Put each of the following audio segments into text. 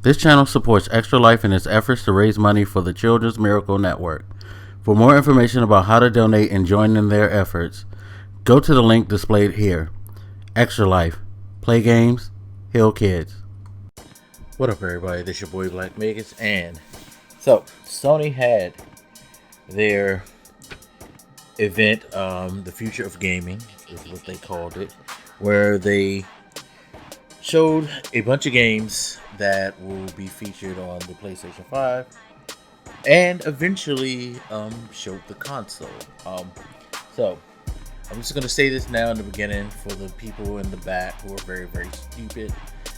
This channel supports Extra Life in its efforts to raise money for the Children's Miracle Network. For more information about how to donate and join in their efforts, go to the link displayed here. Extra Life. Play games, heal kids. What up, everybody? This your boy Blak, and so Sony had their event, the future of gaming is what they called it, where they showed a bunch of games that will be featured on the PlayStation 5 and eventually showed the console. So I'm just going to say this now in the beginning for the people in the back who are very, very stupid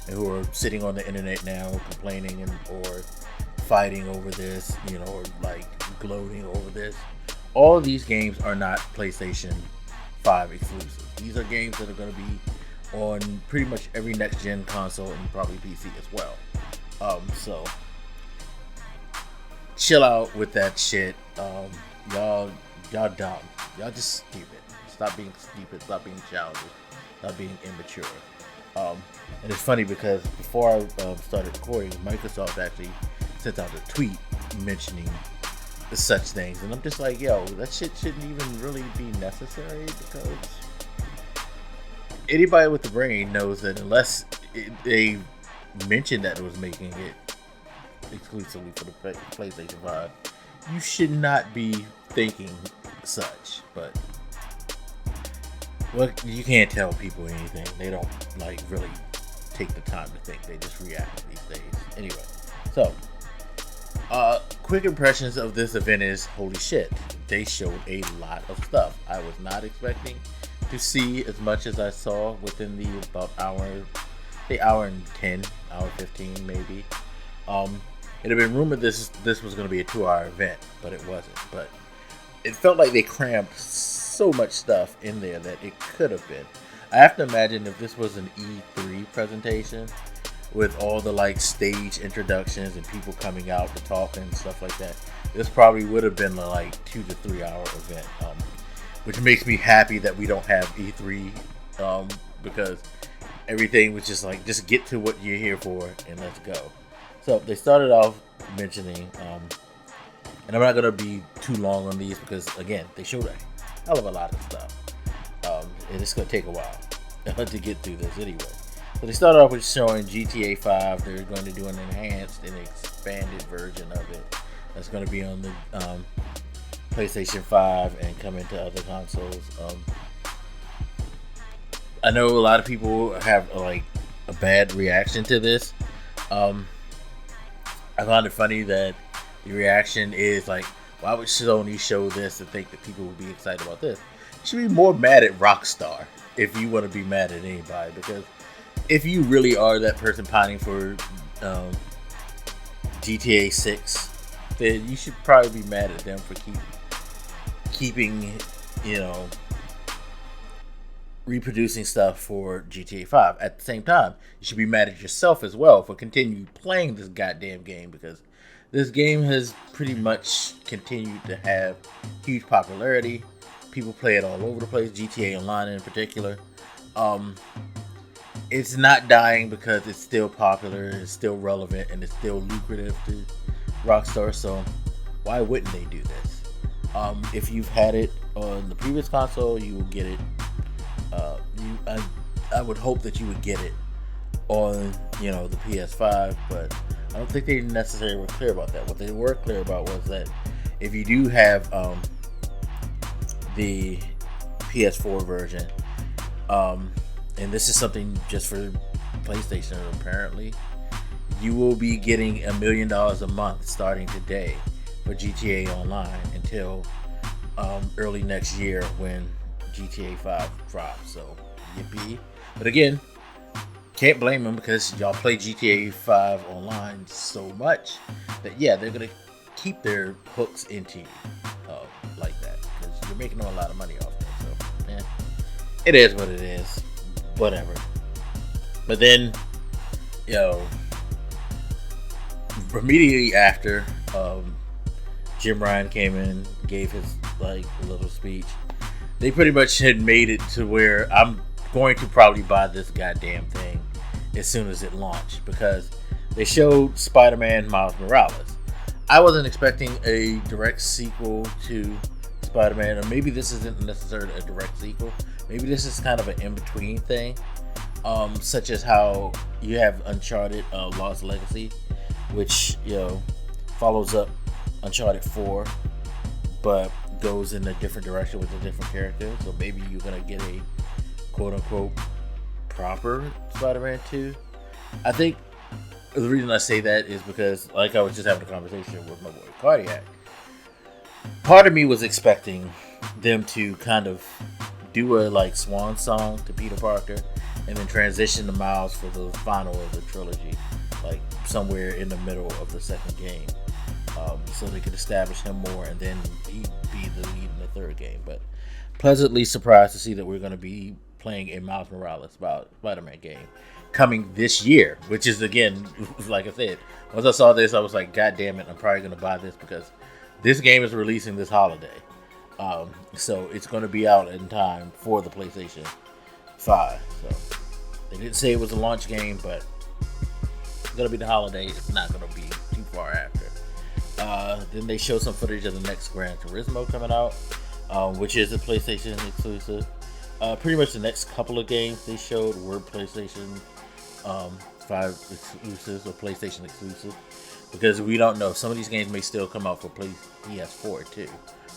and who are sitting on the internet now complaining or fighting over this, or like gloating over this. All of these games are not PlayStation 5 exclusive. These are games that are going to be on pretty much every next gen console and probably PC as well. So chill out with that shit. Y'all dumb. Y'all just stupid. Stop being stupid. Stop being childish. Stop being immature. And it's funny because before I started recording, Microsoft actually sent out a tweet mentioning such things, and I'm just like, yo, that shit shouldn't even really be necessary, because anybody with the brain knows that unless they mentioned that it was making it exclusively for the PlayStation 5, you should not be thinking such. But well, you can't tell people anything. They don't really take the time to think. They just react these days. Anyway, so quick impressions of this event is, holy shit, they showed a lot of stuff. I was not expecting to see as much as I saw within the about hour and 10, hour 15 maybe. It had been rumored this was going to be a 2-hour event, but it wasn't. But it felt like they crammed so much stuff in there that it could have been. I have to imagine if this was an E3 presentation with all the stage introductions and people coming out to talk and stuff like that, this probably would have been a 2 to 3 hour event. Which makes me happy that we don't have E3, because everything was just get to what you're here for and let's go. So they started off mentioning, and I'm not going to be too long on these because, again, they showed a hell of a lot of stuff. And it's going to take a while to get through this anyway. So they started off with showing GTA 5. They're going to do an enhanced and expanded version of it that's going to be on the PlayStation 5 and come into other consoles. I know a lot of people have a bad reaction to this. I found it funny that the reaction is why would Sony show this and think that people would be excited about this? You should be more mad at Rockstar if you want to be mad at anybody, because if you really are that person pining for GTA 6, then you should probably be mad at them for keeping reproducing stuff for GTA 5. At the same time, you should be mad at yourself as well for continuing playing this goddamn game, because this game has pretty much continued to have huge popularity. People play it all over the place, GTA Online in particular. It's not dying because it's still popular, it's still relevant, and it's still lucrative to Rockstar, so why wouldn't they do this? If you've had it on the previous console, you will get it. I would hope that you would get it on the PS5, but I don't think they necessarily were clear about that. What they were clear about was that if you do have the PS4 version, and this is something just for PlayStation apparently, you will be getting $1 million a month starting today for GTA Online until early next year when GTA 5 drops. So yippee. But again, can't blame them, because y'all play GTA 5 Online so much that they're gonna keep their hooks into you like that, because you're making a lot of money off that. So it is what it is, whatever. But then immediately after, Jim Ryan came in, gave his little speech. They pretty much had made it to where I'm going to probably buy this goddamn thing as soon as it launched, because they showed Spider-Man Miles Morales. I wasn't expecting a direct sequel to Spider-Man, or maybe this isn't necessarily a direct sequel. Maybe this is kind of an in-between thing, such as how you have Uncharted Lost Legacy, which, follows up Uncharted 4, but goes in a different direction with a different character. So maybe you're going to get a quote-unquote proper Spider-Man 2. I think the reason I say that is because, like I was just having a conversation with my boy Cardiac, part of me was expecting them to kind of do a swan song to Peter Parker and then transition to Miles for the final of the trilogy, like somewhere in the middle of the second game, so they could establish him more and then he'd be the lead in the third game. But pleasantly surprised to see that we're going to be playing a Miles Morales Spider-Man game coming this year, which is, again, like I said, once I saw this, I was like, God damn it, I'm probably going to buy this because this game is releasing this holiday. So it's going to be out in time for the PlayStation 5. So they didn't say it was a launch game, but it's going to be the holiday. It's not going to be too far after. Then they showed some footage of the next Gran Turismo coming out, which is a PlayStation exclusive. Pretty much the next couple of games they showed were PlayStation 5 exclusives or PlayStation exclusive, because we don't know. Some of these games may still come out for PS4 too,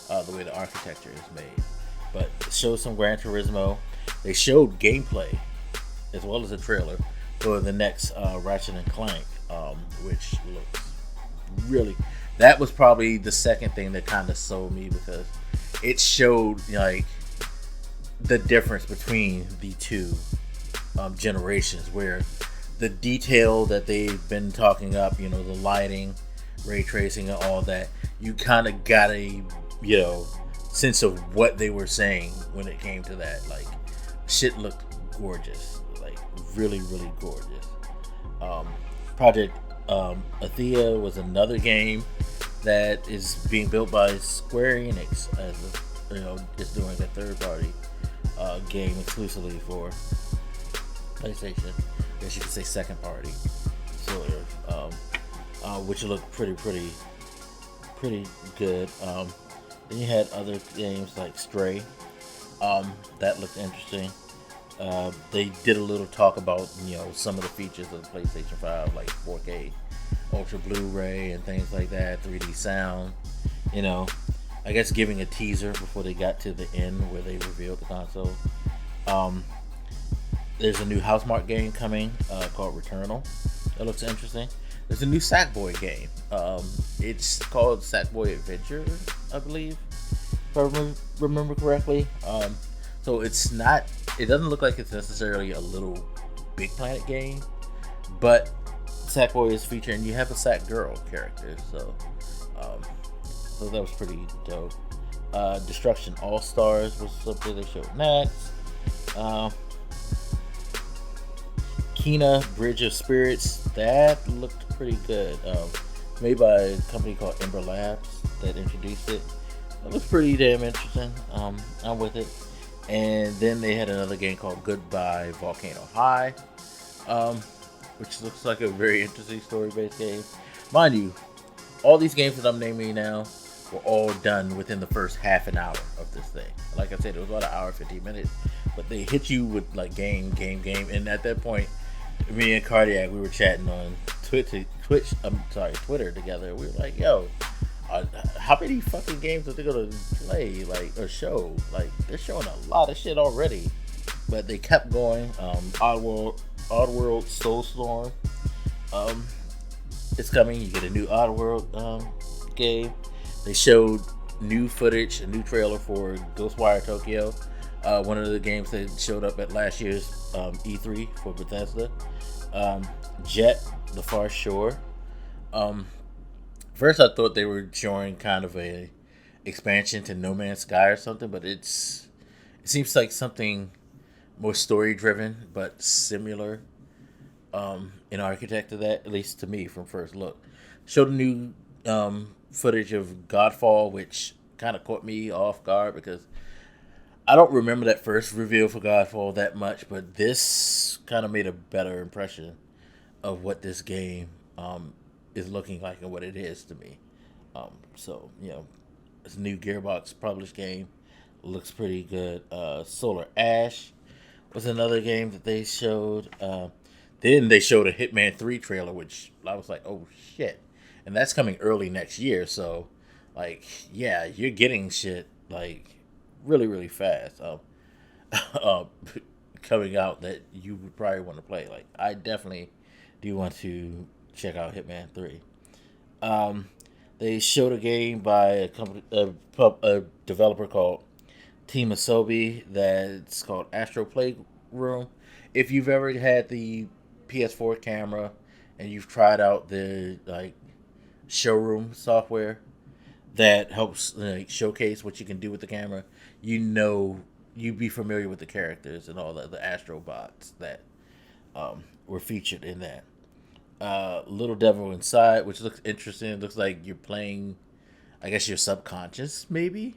the way the architecture is made. But showed some Gran Turismo. They showed gameplay as well as a trailer for the next Ratchet and Clank, which looks really. That was probably the second thing that kind of sold me, because it showed the difference between the two generations, where the detail that they've been talking up, the lighting, ray tracing, and all that, you kind of got a sense of what they were saying when it came to that. Shit looked gorgeous, really, really gorgeous. Project Athea was another game that is being built by Square Enix, as just doing a third party game exclusively for PlayStation. I guess you could say second party, sort of, which looked pretty good. Then you had other games like Stray, that looked interesting. They did a little talk about some of the features of the PlayStation 5, like 4K Ultra Blu-ray and things like that, 3D sound. I guess giving a teaser before they got to the end where they revealed the console. There's a new Housemarque game coming called Returnal. That looks interesting. There's a new Sackboy game. It's called Sackboy Adventure, I believe, if I remember correctly. So it doesn't look like it's necessarily a little Big Planet game, but Sackboy is featured, and you have a Sack Girl character, so that was pretty dope. Destruction All Stars was something they showed next. Kena Bridge of Spirits, that looked pretty good. Made by a company called Ember Labs that introduced it. It looks pretty damn interesting. I'm with it. And then they had another game called Goodbye Volcano High, which looks like a very interesting story-based game. Mind you, all these games that I'm naming now were all done within the first half an hour of this thing. Like I said, it was about an hour, 15 minutes, but they hit you with game, and at that point, me and Cardiac, we were chatting on Twitter together. We were like, yo, how many fucking games are they gonna play, or show? They're showing a lot of shit already, but they kept going. Oddworld Soulstorm, it's coming. You get a new Oddworld game. They showed new footage, a new trailer for Ghostwire Tokyo, one of the games that showed up at last year's E3 for Bethesda. Jet, The Far Shore. First I thought they were showing kind of a expansion to No Man's Sky or something, but it seems like something more story driven but similar in architect to that, at least to me from first look. Showed a new footage of Godfall, which kind of caught me off guard because I don't remember that first reveal for Godfall that much, but this kind of made a better impression of what this game is looking like and what it is to me. So it's a new Gearbox published game. Looks pretty good. Solar Ash was another game that they showed. Then they showed a Hitman 3 trailer, which I was like, oh shit. And that's coming early next year. So, like, yeah, you're getting shit, like, really, really fast. Uh, coming out that you would probably want to play. Like, I definitely do want to check out Hitman 3. Um, they showed a game by a developer called Team Asobi that's called Astro Playroom. If you've ever had the PS4 camera and you've tried out the like showroom software that helps like showcase what you can do with the camera, you'd be familiar with the characters and all the Astro bots that were featured in that. Little Devil Inside, which looks interesting. It looks like you're playing, I guess, your subconscious, maybe.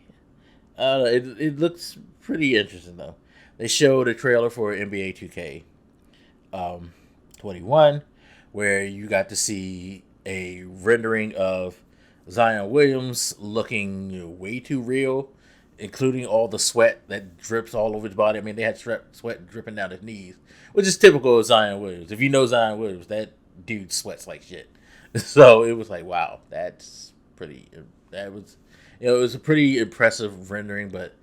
It looks pretty interesting though. They showed a trailer for NBA 2K 21, where you got to see a rendering of Zion Williams looking way too real, including all the sweat that drips all over his body. I mean, they had sweat dripping down his knees, which is typical of Zion Williams. If you know Zion Williams, that dude sweats like shit. So it was like, wow, that's pretty. That was, it was a pretty impressive rendering, but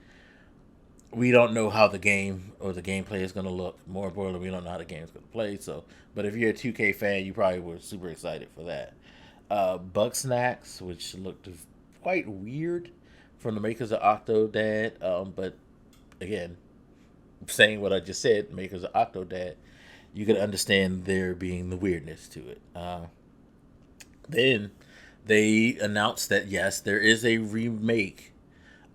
we don't know how the game or the gameplay is going to look. More importantly, we don't know how the game is going to play. So, but if you're a 2K fan, you probably were super excited for that. Bug Snacks, which looked quite weird from the makers of Octodad. But again, saying what I just said, makers of Octodad, you can understand there being the weirdness to it. Then they announced that yes, there is a remake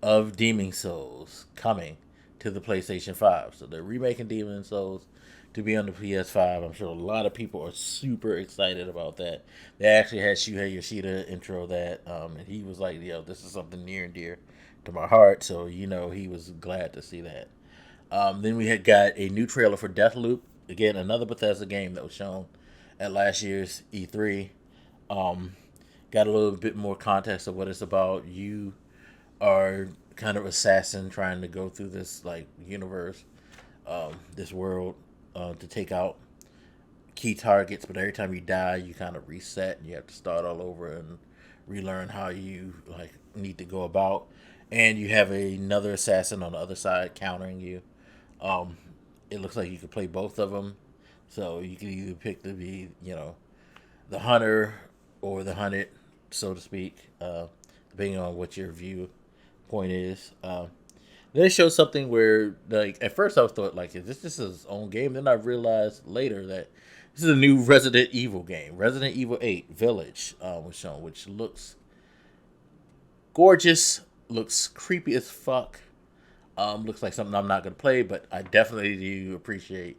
of Demon Souls coming to the PlayStation 5. So they're remaking Demon Souls to be on the PS5. I'm sure a lot of people are super excited about that. They actually had Shuhei Yoshida intro that, and he was like, "Yo, this is something near and dear to my heart." So he was glad to see that. Then we had got a new trailer for Deathloop. Again, another Bethesda game that was shown at last year's E3. Got a little bit more context of what it's about. You are kind of assassin trying to go through this like universe, this world, to take out key targets. But every time you die, you kind of reset and you have to start all over and relearn how you like need to go about. And you have another assassin on the other side countering you. It looks like you could play both of them, so you can either pick to be the hunter or the hunted, so to speak, depending on what your viewpoint is. They showed something where, like, at first I thought, like, is this just his own game? Then I realized later that this is a new Resident Evil game. Resident Evil 8 Village was shown, which looks gorgeous, looks creepy as fuck. Looks like something I'm not going to play, but I definitely do appreciate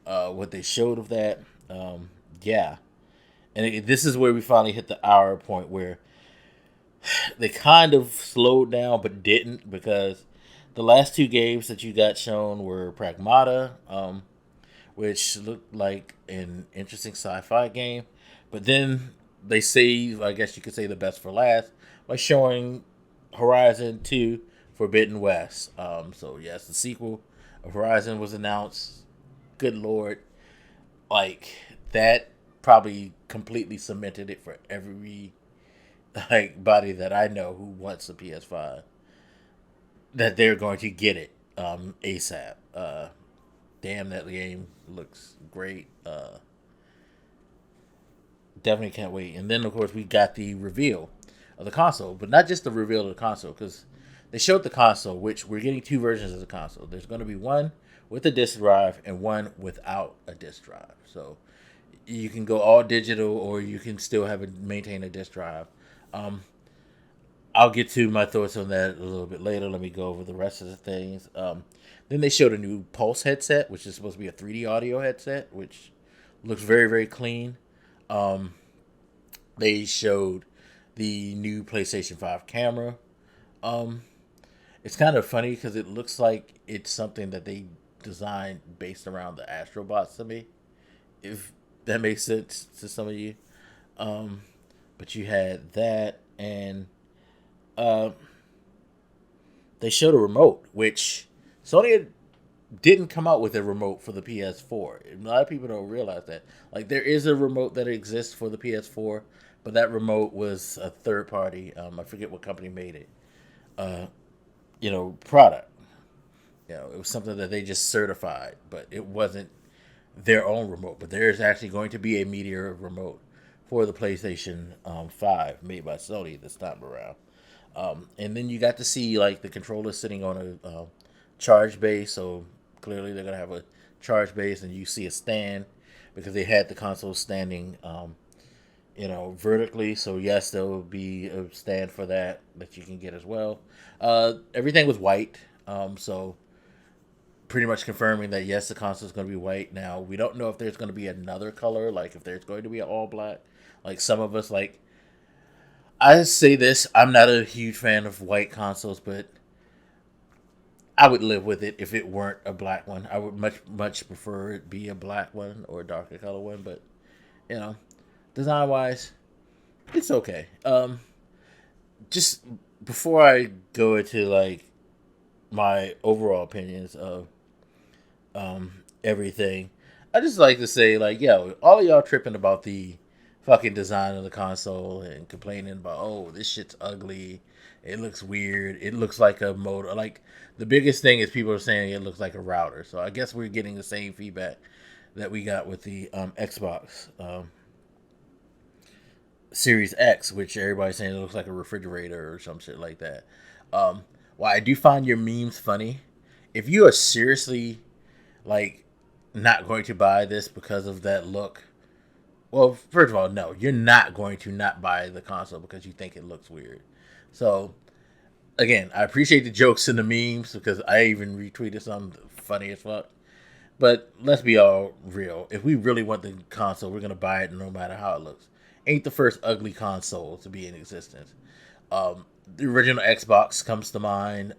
what they showed of that. Yeah. And this is where we finally hit the hour point where they kind of slowed down but didn't, because the last two games that you got shown were Pragmata, which looked like an interesting sci-fi game. But then they saved, I guess you could say, the best for last by showing Horizon 2 Forbidden West. So yes, the sequel of Horizon was announced. Good Lord. Like, that probably completely cemented it for every body that I know who wants a PS5, that they're going to get it ASAP. Damn, that game looks great. Definitely can't wait. And then, of course, we got the reveal of the console, but not just the reveal of the console, because they showed the console, which we're getting two versions of the console. There's going to be one with a disc drive and one without a disc drive. So you can go all digital, or you can still maintain a disc drive. I'll get to my thoughts on that a little bit later. Let me go over the rest of the things. Then they showed a new Pulse headset, which is supposed to be a 3D audio headset, which looks very, very clean. They showed the new PlayStation 5 camera. It's kind of funny because it looks like it's something that they designed based around the Astrobots to me, if that makes sense to some of you. But you had that, and uh, they showed a remote, which Sony didn't come out with a remote for the PS4. A lot of people don't realize that. Like, there is a remote that exists for the PS4, but that remote was a third party. I forget what company made it. Product. It was something that they just certified, but it wasn't their own remote. But there is actually going to be a Meteor remote for the PlayStation 5 made by Sony this time around. And then you got to see like the controller sitting on a charge base, so clearly they're gonna have a charge base, and you see a stand because they had the console standing, vertically. So yes, there will be a stand for that you can get as well. Everything was white, so pretty much confirming that yes, the console is going to be white. Now we don't know if there's going to be another color, like if there's going to be an all black. Like some of us, like I say this, I'm not a huge fan of white consoles, but I would live with it if it weren't a black one. I would much prefer it be a black one or a darker color one, but design wise, it's okay. Just before I go into like my overall opinions of everything, I just like to say, like, all of y'all tripping about the fucking design of the console and complaining about, oh, this shit's ugly, it looks weird, it looks like a motor. Like, the biggest thing is people are saying it looks like a router. So I guess we're getting the same feedback that we got with the Xbox Series X, which everybody's saying it looks like a refrigerator or some shit like that. While I do find your memes funny, if you are seriously like not going to buy this because of that look, well, first of all, no, you're not going to not buy the console because you think it looks weird. So again, I appreciate the jokes and the memes because I even retweeted something funny as fuck. But let's be all real. If we really want the console, we're gonna buy it no matter how it looks. Ain't the first ugly console to be in existence. The original Xbox comes to mind.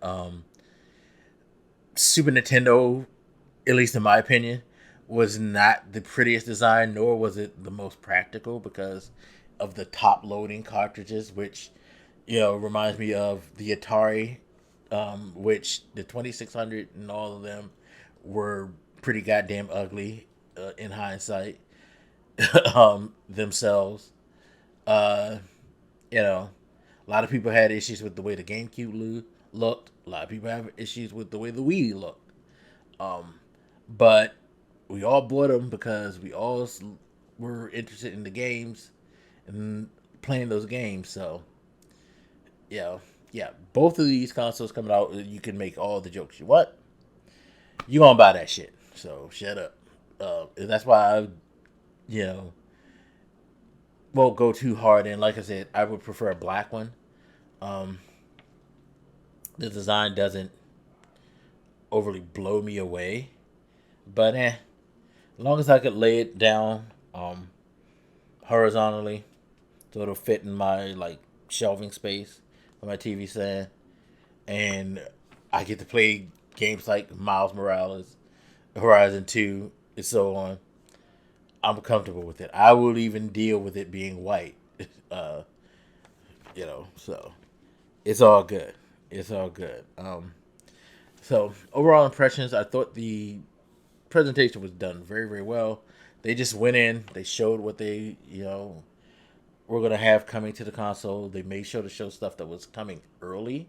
Super Nintendo, at least in my opinion, was not the prettiest design, nor was it the most practical because of the top loading cartridges, which reminds me of the Atari, which the 2600 and all of them were pretty goddamn ugly in hindsight themselves. A lot of people had issues with the way the GameCube looked. A lot of people have issues with the way the Wii looked. But we all bought them because we all were interested in the games and playing those games. So, yeah, both of these consoles coming out, you can make all the jokes you want. You gonna buy that shit. So, shut up. And that's why I, won't go too hard. And like I said, I would prefer a black one. The design doesn't overly blow me away. But, as long as I could lay it down horizontally so it'll fit in my like shelving space for my TV stand, and I get to play games like Miles Morales, Horizon 2, and so on, I'm comfortable with it. I will even deal with it being white. So it's all good. It's all good. So overall impressions, I thought the presentation was done very, very well. They just went in, they showed what they, were going to have coming to the console. They made sure to show stuff that was coming early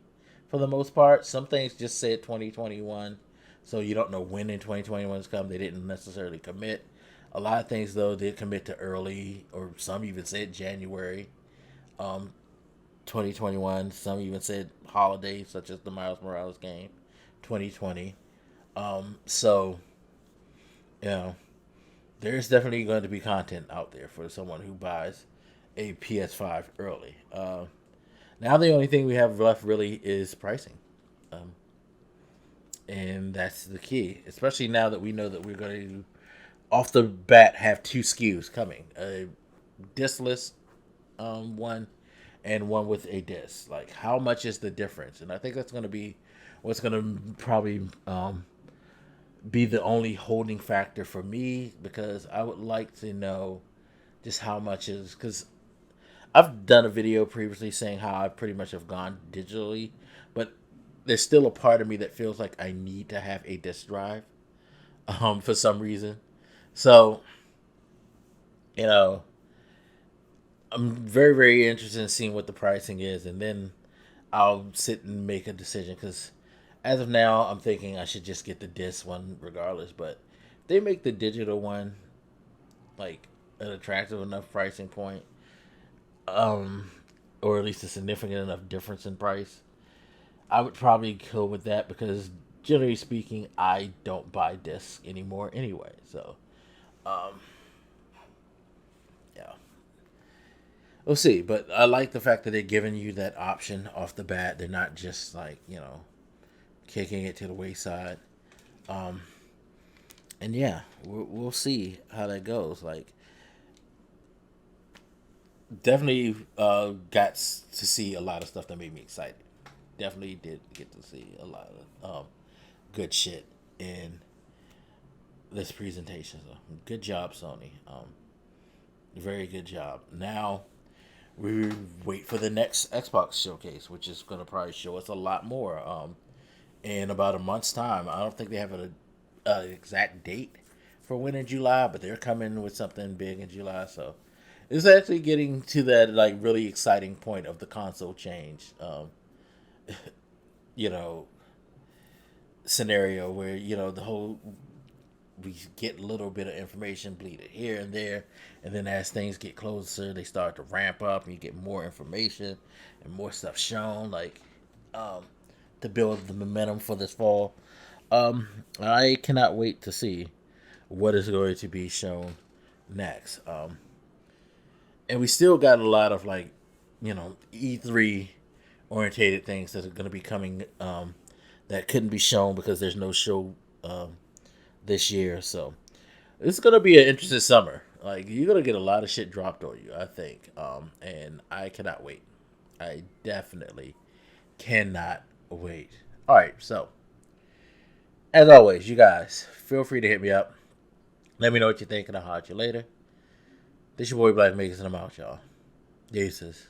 for the most part. Some things just said 2021, so you don't know when in 2021 it's come. They didn't necessarily commit. A lot of things, though, did commit to early, or some even said January 2021. Some even said holiday, such as the Miles Morales game, 2020. So, there's definitely going to be content out there for someone who buys a PS5 early. Now the only thing we have left really is pricing. And that's the key, especially now that we know that we're going to, off the bat, have two SKUs coming. A diskless one and one with a disc. Like, how much is the difference? And I think that's going to be what's going to probably be the only holding factor for me, because I would like to know just how much is, because I've done a video previously saying how I pretty much have gone digitally, but there's still a part of me that feels like I need to have a disk drive, for some reason. So, you know, I'm very, very interested in seeing what the pricing is, and then I'll sit and make a decision. Because as of now, I'm thinking I should just get the disc one regardless. But if they make the digital one like an attractive enough pricing point, um, or at least a significant enough difference in price, I would probably go with that because generally speaking, I don't buy discs anymore anyway. So, um, yeah, we'll see. But I like the fact that they're giving you that option off the bat. They're not just like, kicking it to the wayside. Um, and yeah, we'll see how that goes. Like, definitely got to see a lot of stuff that made me excited. Definitely did get to see a lot of good shit in this presentation. So good job, Sony. Very good job. Now we wait for the next Xbox showcase, which is going to probably show us a lot more in about a month's time. I don't think they have an exact date for when in July, but they're coming with something big in July. So it's actually getting to that like really exciting point of the console change. You know, scenario where the whole we get a little bit of information bleeded here and there, and then as things get closer they start to ramp up and you get more information and more stuff shown, like to build the momentum for this fall. I cannot wait to see what is going to be shown next. And we still got a lot of like E3 orientated things that are going to be coming that couldn't be shown because there's no show this year. So it's gonna be an interesting summer. Like you're gonna get a lot of shit dropped on you, I think. And I cannot wait. I definitely cannot wait. All right, so as always, you guys feel free to hit me up. Let me know what you think, and I'll holler at you later. This your boy Blak making some out, y'all. Deuces.